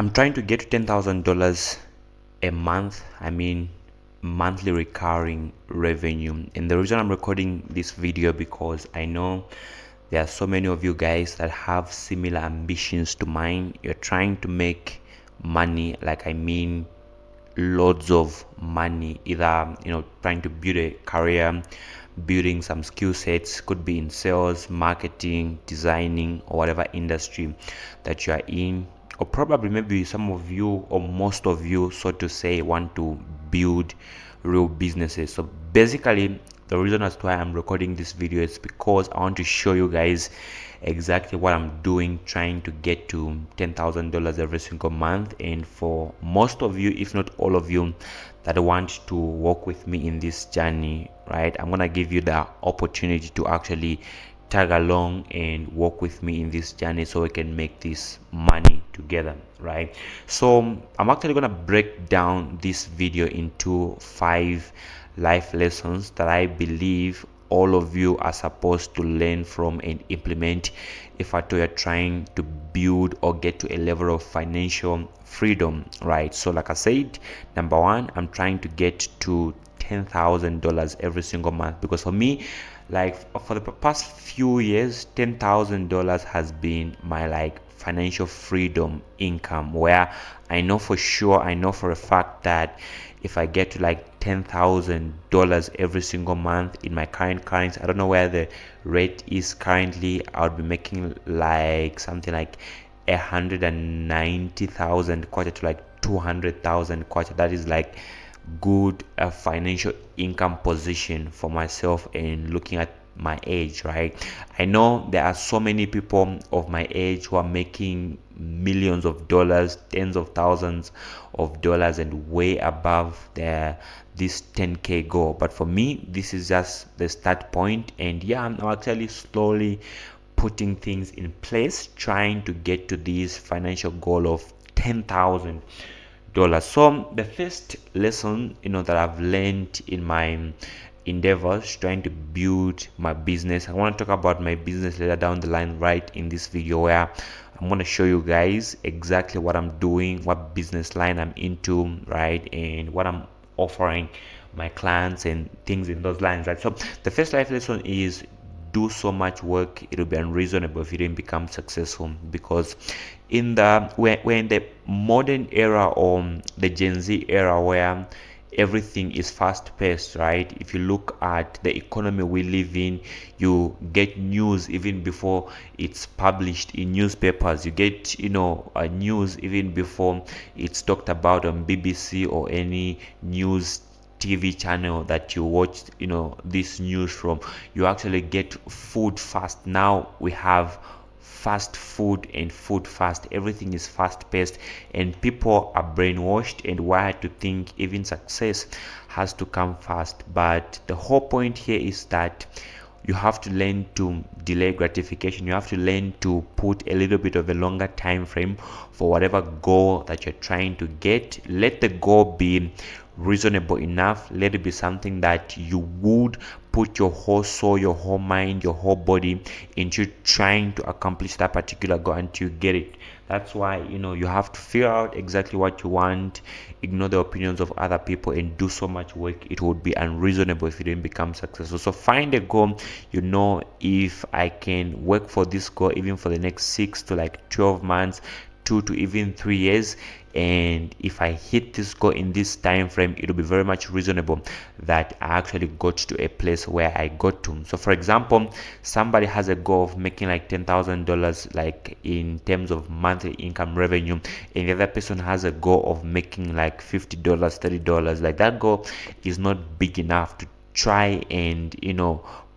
I'm trying to get to $10,000 a month. I mean, monthly recurring revenue. And the reason I'm recording this video because I know there are so many of you guys that have similar ambitions to mine. You're trying to make money, like I mean loads of money, either trying to build a career, building some skill sets, could be in sales, marketing, designing, or whatever industry that you are in, or probably maybe some of you or most of you, so to say, want to build real businesses. So basically the reason as to why I'm recording this video is because I want to show you guys exactly what I'm doing, trying to get to $10,000 every single month. And for most of you, if not all of you, that want to work with me in this journey, right, I'm gonna give you the opportunity to actually tag along and work with me in this journey so we can make this money together, right? So I'm actually gonna break down this video into 5 life lessons that I believe all of you are supposed to learn from and implement if at all you're trying to build or get to a level of financial freedom, right? So like I said, number one, I'm trying to get to $10,000 every single month, because for me, like for the past few years, $10,000 has been my like financial freedom income, where I know for sure, I know for a fact that if I get to like $10,000 every single month in my current currency, I don't know where the rate is currently, I would be making like something like 190,000 kwacha to like 200,000 kwacha. That is like good financial income position for myself. And looking at my age, right, I know there are so many people of my age who are making millions of dollars, tens of thousands of dollars, and way above their this 10k goal. But for me, this is just the start point. And yeah, I'm actually slowly putting things in place, trying to get to this financial goal of $10,000. So the first lesson that I've learned in my endeavors trying to build my business, I want to talk about my business later down the line, right, in this video, where I'm going to show you guys exactly what I'm doing, what business line I'm into, right, and what I'm offering my clients and things in those lines, right? So the first life lesson is do so much work, it will be unreasonable if you didn't become successful. Because we're in the modern era, or the Gen Z era, where everything is fast paced, right? If you look at the economy we live in, you get news even before it's published in newspapers. You get a news even before it's talked about on BBC or any news TV channel that you watch this news from. You actually get food fast. Now we have fast food and food fast. Everything is fast paced, and people are brainwashed and wired to think even success has to come fast. But the whole point here is that you have to learn to delay gratification. You have to learn to put a little bit of a longer time frame for whatever goal that you're trying to get. Let the goal be reasonable enough. Let it be something that you would put your whole soul, your whole mind, your whole body into trying to accomplish that particular goal until you get it. That's why you have to figure out exactly what you want, ignore the opinions of other people, and do so much work. It would be unreasonable if you didn't become successful. So find a goal. If I can work for this goal even for the next 6 to like 12 months, 2 to even 3 years, and if I hit this goal in this time frame, it'll be very much reasonable that I actually got to a place where I got to. So for example, somebody has a goal of making like $10,000 like in terms of monthly income revenue, and the other person has a goal of making like $50, $30. Like that goal is not big enough to try and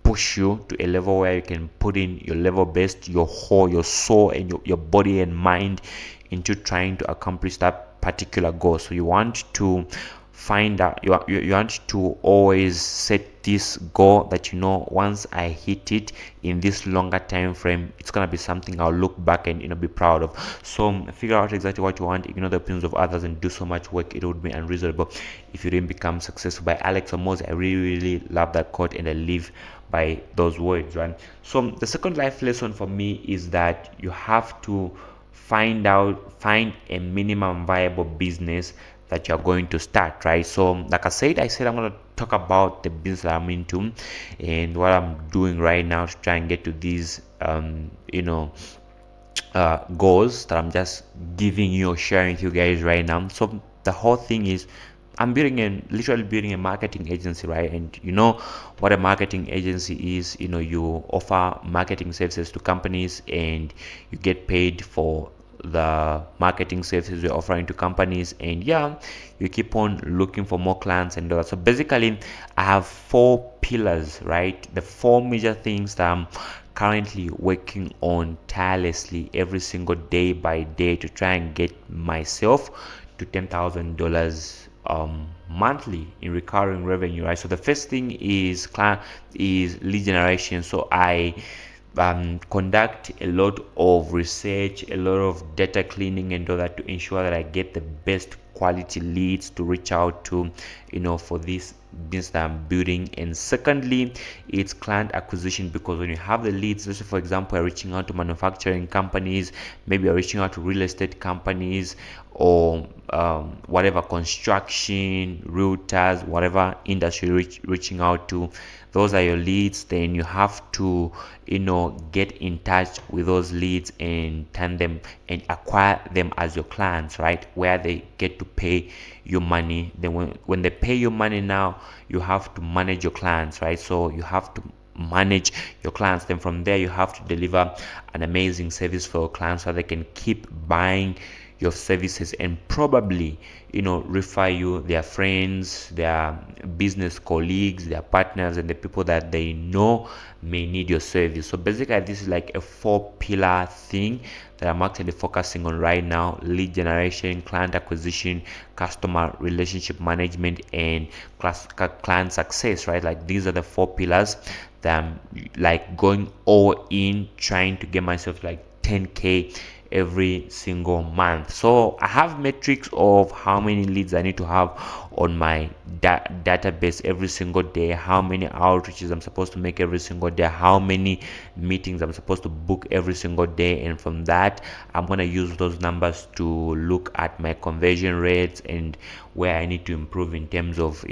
push you to a level where you can put in your level best, your whole, your soul, and your body and mind into trying to accomplish that particular goal. So you want to find out, you want to always set this goal that once I hit it in this longer time frame, it's gonna be something I'll look back and be proud of. So figure out exactly what you want, ignore the opinions of others, and do so much work. It would be unreasonable if you didn't become successful. By Alex Amos. I really love that quote, and I live by those words, right? So the second life lesson for me is that you have to find a minimum viable business that you're going to start, right? So like I said I'm going to talk about the business that I'm into and what I'm doing right now to try and get to these goals that I'm just giving you or sharing with you guys right now. So the whole thing is I'm literally building a marketing agency, right? And you know what a marketing agency is. You offer marketing services to companies and you get paid for the marketing services you're offering to companies, and yeah, you keep on looking for more clients and all that. So basically I have four pillars, right? The four major things that I'm currently working on tirelessly every single day by day to try and get myself to $10,000 monthly in recurring revenue, right? So the first thing is lead generation. So I conduct a lot of research, a lot of data cleaning and all that to ensure that I get the best quality leads to reach out to, for this business that I'm building. And secondly, it's client acquisition, because when you have the leads, let's say for example you're reaching out to manufacturing companies, maybe you're reaching out to real estate companies, or whatever, construction, realtors, whatever industry reaching out to, those are your leads. Then you have to get in touch with those leads and turn them and acquire them as your clients, right, where they get to pay you money. Then when they pay you money, now you have to manage your clients, right? So you have to manage your clients. Then from there you have to deliver an amazing service for your clients so they can keep buying your services and probably refer you their friends, their business colleagues, their partners, and the people that they know may need your service. So basically this is like a 4-pillar thing that I'm actually focusing on right now: lead generation, client acquisition, customer relationship management, and client success, right? Like these are the 4 pillars that I'm like going all in, trying to get myself like 10K every single month. So I have metrics of how many leads I need to have on my database every single day, how many outreaches I'm supposed to make every single day, how many meetings I'm supposed to book every single day, and from that I'm going to use those numbers to look at my conversion rates and where I need to improve in terms of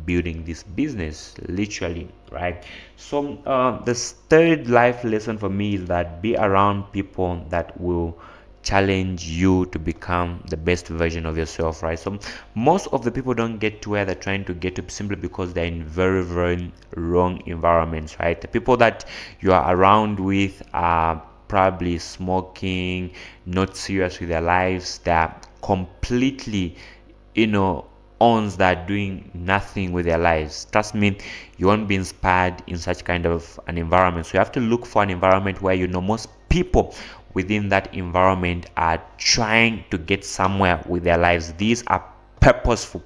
building this business, literally, right? So the third life lesson for me is that be around people that will challenge you to become the best version of yourself, right? So most of the people don't get to where they're trying to get to simply because they're in very, very wrong environments, right? The people that you are around with are probably smoking, not serious with their lives, they're completely owns that doing nothing with their lives. Trust me, you won't be inspired in such kind of an environment. So you have to look for an environment where most people within that environment are trying to get somewhere with their lives. These are purposeful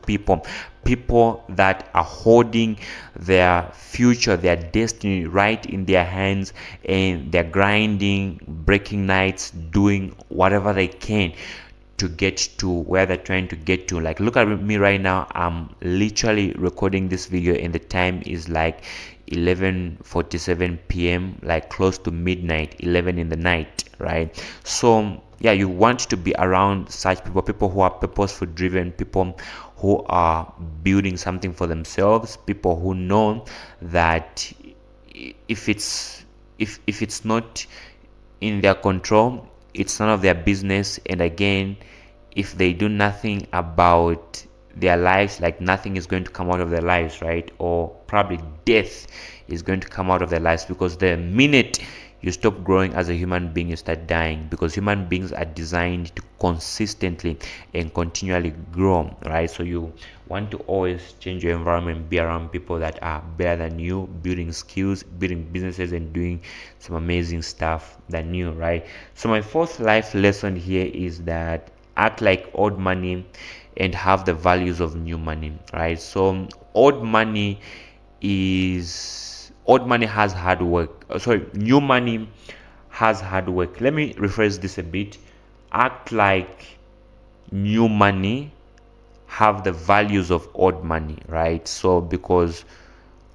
people that are holding their future, their destiny right in their hands, and they're grinding, breaking nights, doing whatever they can to get to where they're trying to get to. Like, look at me right now. I'm literally recording this video and the time is like 11:47 p.m., like close to midnight, 11 in the night, right? So yeah, you want to be around such people who are purposeful driven, people who are building something for themselves, people who know that if it's not in their control, it's none of their business. And again, if they do nothing about their lives, like nothing is going to come out of their lives, right? Or probably death is going to come out of their lives, because the minute you stop growing as a human being, you start dying, because human beings are designed to consistently and continually grow, right? So you want to always change your environment, be around people that are better than you, building skills, building businesses, and doing some amazing stuff than you, right? So my fourth life lesson here is that act like old money and have the values of new money, right? So old money has hard work. Sorry, new money has hard work. Let me rephrase this a bit. Act like new money, have the values of old money, right? So because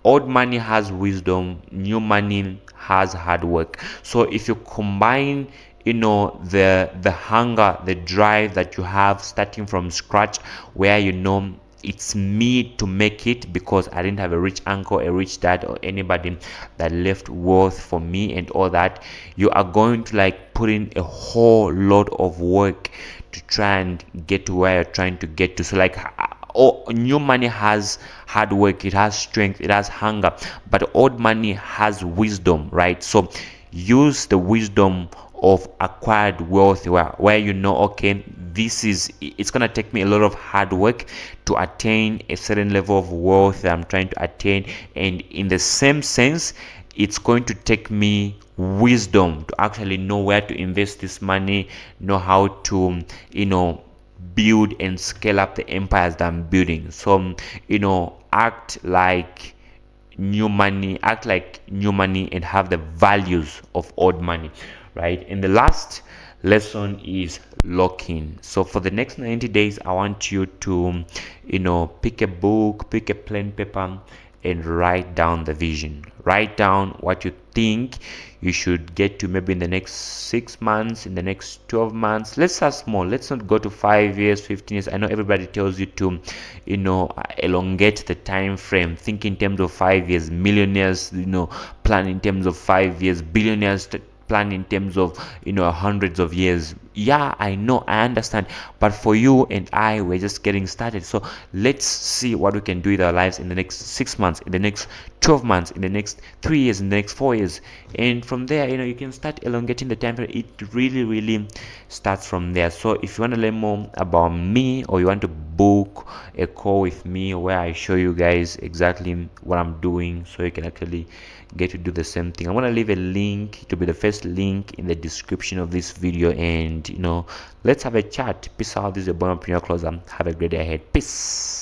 old money has wisdom, new money has hard work. So if you combine the hunger, the drive that you have starting from scratch, where it's me to make it, because I didn't have a rich uncle, a rich dad, or anybody that left wealth for me and all that. You are going to like put in a whole lot of work to try and get to where you're trying to get to. So like, new money has hard work, it has strength, it has hunger, but old money has wisdom, right? So use the wisdom of acquired wealth, where okay, it's gonna take me a lot of hard work to attain a certain level of wealth that I'm trying to attain, and in the same sense, it's going to take me wisdom to actually know where to invest this money, know how to build and scale up the empires that I'm building. So act like new money and have the values of old money, right? And the last lesson is lock-in. So for the next 90 days, I want you to pick a book, pick a plain paper, and write down the vision. Write down what you think you should get to, maybe in the next 6 months, in the next 12 months. Let's start small. Let's not go to 5 years, 15 years. I know everybody tells you to elongate the time frame. Think in terms of 5 years. Millionaires plan in terms of 5 years. Billionaires plan in terms of hundreds of years. Yeah, I know, I understand, but for you and I, we're just getting started. So let's see what we can do with our lives in the next 6 months, in the next 12 months, in the next 3 years, in the next 4 years, and from there you can start elongating the time frame. It really starts from there. So if you want to learn more about me, or you want to book a call with me where I show you guys exactly what I'm doing, so you can actually get to do the same thing, I'm going to leave a link to be the first link in the description of this video, and let's have a chat. Peace out. This is your boy Entrepreneur Closer. Have a great day ahead. Peace.